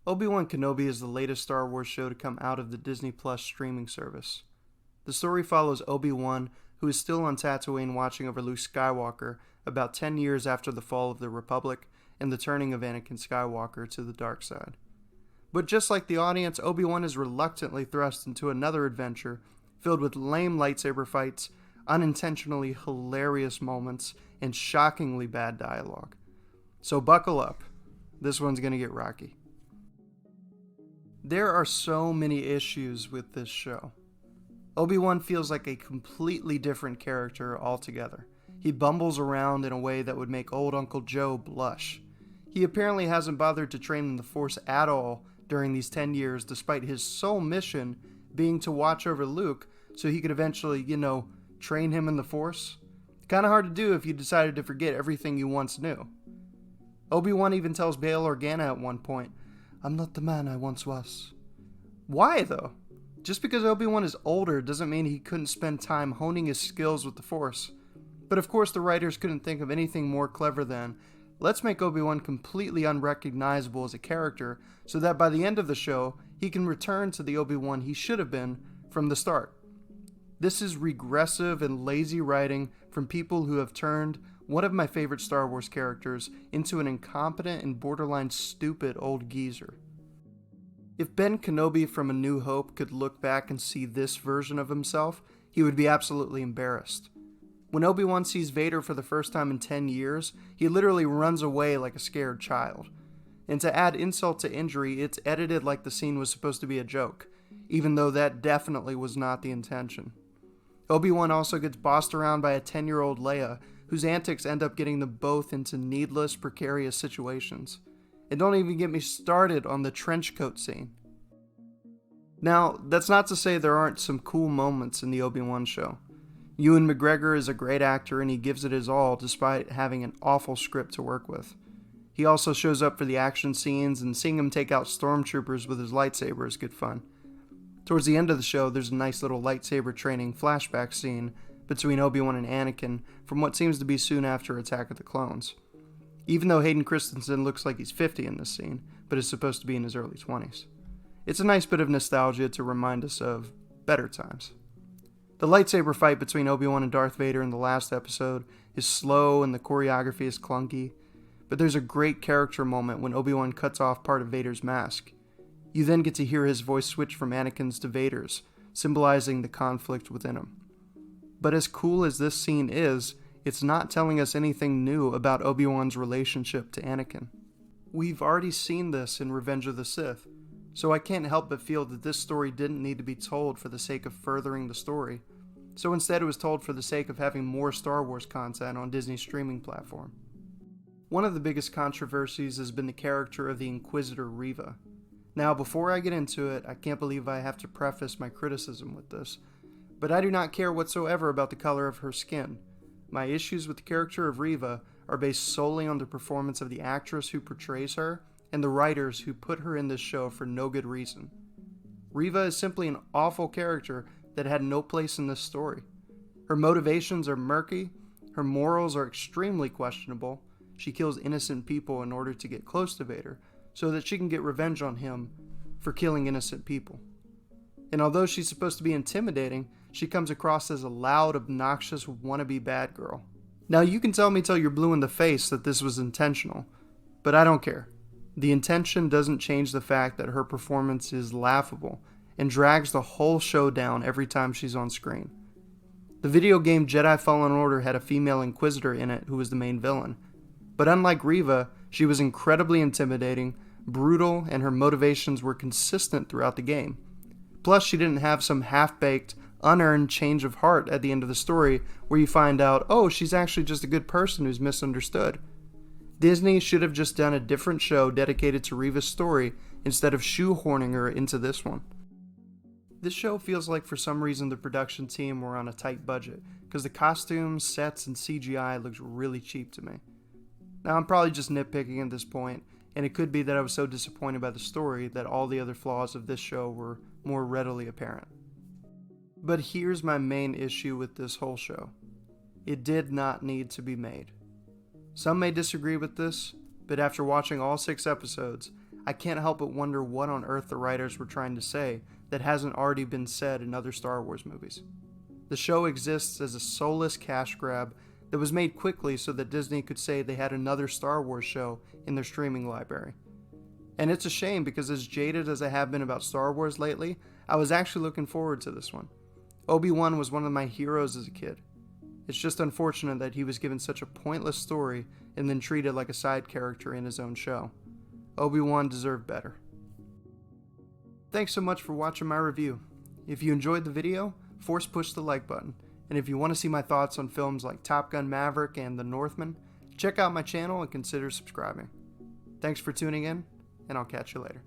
Obi-Wan Kenobi is the latest Star Wars show to come out of the Disney Plus streaming service. The story follows Obi-Wan, who is still on Tatooine watching over Luke Skywalker about 10 years after the fall of the Republic and the turning of Anakin Skywalker to the dark side. But just like the audience, Obi-Wan is reluctantly thrust into another adventure filled with lame lightsaber fights, unintentionally hilarious moments, and shockingly bad dialogue. So buckle up. This one's gonna get rocky. There are so many issues with this show. Obi-Wan feels like a completely different character altogether. He bumbles around in a way that would make old Uncle Joe blush. He apparently hasn't bothered to train in the Force at all during these 10 years, despite his sole mission being to watch over Luke so he could eventually, train him in the Force. Kinda hard to do if you decided to forget everything you once knew. Obi-Wan even tells Bail Organa at one point, "I'm not the man I once was." Why, though? Just because Obi-Wan is older doesn't mean he couldn't spend time honing his skills with the Force. But of course the writers couldn't think of anything more clever than, let's make Obi-Wan completely unrecognizable as a character so that by the end of the show, he can return to the Obi-Wan he should have been from the start. This is regressive and lazy writing from people who have turned one of my favorite Star Wars characters into an incompetent and borderline stupid old geezer. If Ben Kenobi from A New Hope could look back and see this version of himself, he would be absolutely embarrassed. When Obi-Wan sees Vader for the first time in 10 years, he literally runs away like a scared child. And to add insult to injury, it's edited like the scene was supposed to be a joke, even though that definitely was not the intention. Obi-Wan also gets bossed around by a 10-year-old Leia, whose antics end up getting them both into needless, precarious situations. And don't even get me started on the trench coat scene. Now, that's not to say there aren't some cool moments in the Obi-Wan show. Ewan McGregor is a great actor and he gives it his all despite having an awful script to work with. He also shows up for the action scenes, and seeing him take out stormtroopers with his lightsaber is good fun. Towards the end of the show, there's a nice little lightsaber training flashback scene between Obi-Wan and Anakin from what seems to be soon after Attack of the Clones. Even though Hayden Christensen looks like he's 50 in this scene, but is supposed to be in his early 20s. It's a nice bit of nostalgia to remind us of better times. The lightsaber fight between Obi-Wan and Darth Vader in the last episode is slow and the choreography is clunky, but there's a great character moment when Obi-Wan cuts off part of Vader's mask. You then get to hear his voice switch from Anakin's to Vader's, symbolizing the conflict within him. But as cool as this scene is, it's not telling us anything new about Obi-Wan's relationship to Anakin. We've already seen this in Revenge of the Sith, so I can't help but feel that this story didn't need to be told for the sake of furthering the story. So instead it was told for the sake of having more Star Wars content on Disney's streaming platform. One of the biggest controversies has been the character of the Inquisitor Reva. Now, before I get into it, I can't believe I have to preface my criticism with this, but I do not care whatsoever about the color of her skin. My issues with the character of Reva are based solely on the performance of the actress who portrays her and the writers who put her in this show for no good reason. Reva is simply an awful character that had no place in this story. Her motivations are murky, her morals are extremely questionable, she kills innocent people in order to get close to Vader, so that she can get revenge on him for killing innocent people. And although she's supposed to be intimidating, she comes across as a loud, obnoxious, wannabe bad girl. Now you can tell me till you're blue in the face that this was intentional, but I don't care. The intention doesn't change the fact that her performance is laughable and drags the whole show down every time she's on screen. The video game Jedi Fallen Order had a female Inquisitor in it who was the main villain, but unlike Reva, she was incredibly intimidating, brutal, and her motivations were consistent throughout the game. Plus, she didn't have some half-baked, unearned change of heart at the end of the story where you find out, oh, she's actually just a good person who's misunderstood. Disney should have just done a different show dedicated to Reva's story instead of shoehorning her into this one. This show feels like for some reason the production team were on a tight budget, because the costumes, sets, and CGI looks really cheap to me. Now I'm probably just nitpicking at this point, and it could be that I was so disappointed by the story that all the other flaws of this show were more readily apparent. But here's my main issue with this whole show. It did not need to be made. Some may disagree with this, but after watching all 6 episodes, I can't help but wonder what on earth the writers were trying to say that hasn't already been said in other Star Wars movies. The show exists as a soulless cash grab that was made quickly so that Disney could say they had another Star Wars show in their streaming library. And it's a shame because as jaded as I have been about Star Wars lately, I was actually looking forward to this one. Obi-Wan was one of my heroes as a kid. It's just unfortunate that he was given such a pointless story and then treated like a side character in his own show. Obi-Wan deserved better. Thanks so much for watching my review. If you enjoyed the video, force push the like button. And if you want to see my thoughts on films like Top Gun Maverick and The Northman, check out my channel and consider subscribing. Thanks for tuning in, and I'll catch you later.